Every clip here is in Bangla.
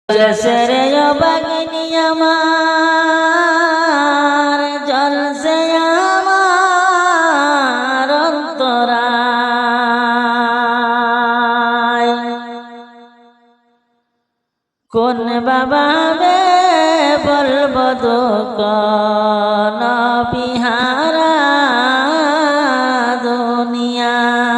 জলসে রে ও বাগিনী আমার, জলসে আমার অন্তরায়। কোন বাবা বে বলব দুঃখ নবিহারা দুনিয়ায়।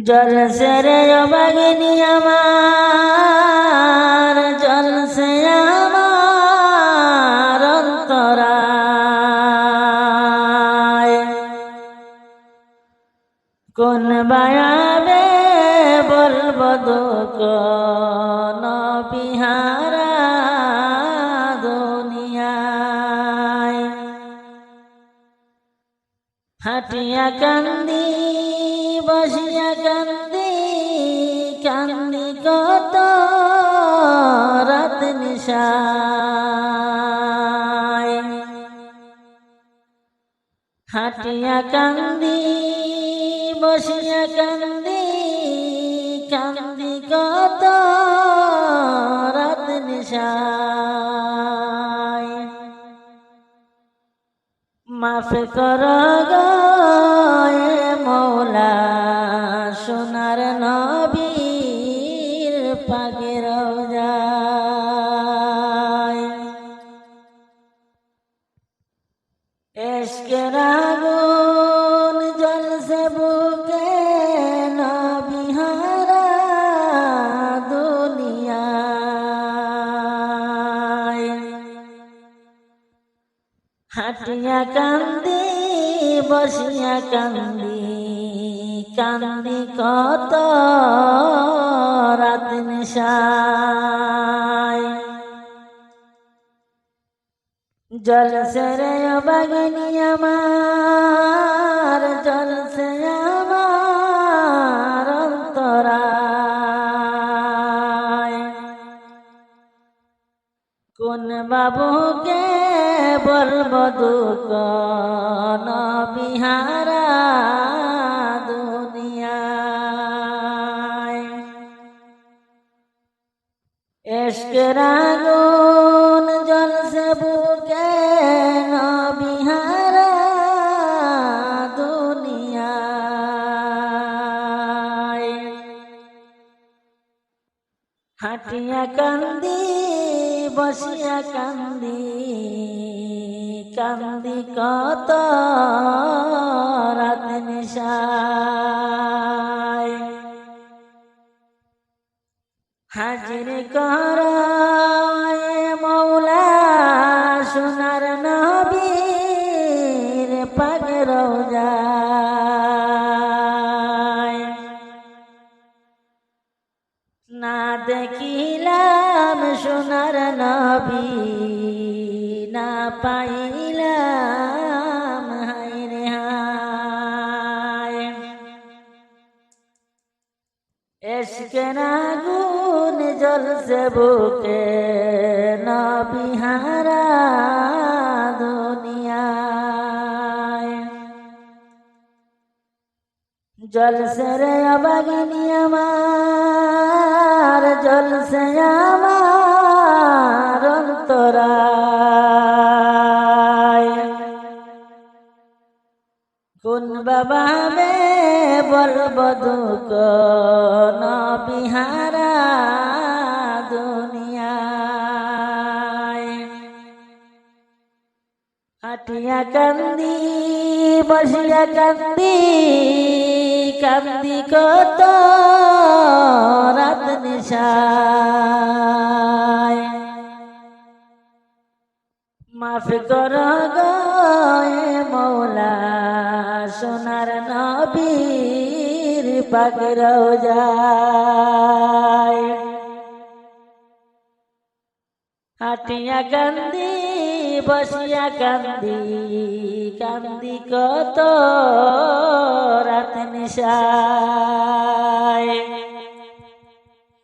জলসে রে ও বাগিনী আমার, জলসে আমার অন্তরায়। কোন বায়াবে বলব দুঃখ নবিহারা দুনিয়ায়। হাটিয়া কান্দি বসিয়া কান্দি, কান্দি কত রাত নিশায়। হাটিয়া কান্দি বসিয়া কান্দি, কান্দি কত রাত নিশায়। মাফ কর গো এ মৌলা সোনার নবীর পাকে রওজায়। ইশকের আগুন জ্বলছে বুকে নবিহারা দুনিয়ায়। হাটিয়া কান্দি বসিয়া কান্দি, কান্দি কত রাত নিশায়। জলসে রে ও বাগিনী আমার, জলসে আমার অন্তরায়। কোন বাবুকে বলব দুঃখ নবিহারা দুনিয়ায়। ইশকের আগুন জ্বলছে বুকে নবিহারা দুনিয়ায়। হাটিয়া কান্দি বসিয়া কান্দি, কান্দি কত রাত নিশায়। হাজির কর এ মৌলা সোনার নবীর পাকে রওজায়। না দেখিলাম সোনার নবী, না পাইলাম হায় রে হায়। ইশকের আগুন জ্বলছে বুকে নবিহারা দুনিয়ায়। জলসে রে ও বাগিনী আমার, জলসে আমার অন্তরায়। কোন বাবা বে বলব দুঃখ নবিহারা দুনিয়ায়। হাটিয়া কান্দি বসিয়া কান্দি, কান্দি কত রাত নিশায়। মাফ কর গো এ মৌলা সোনার নবীর পাকে রওজায়। হাটিয়া কান্দি বসিয়া কান্দি, কান্দি কত রাত নিশায়।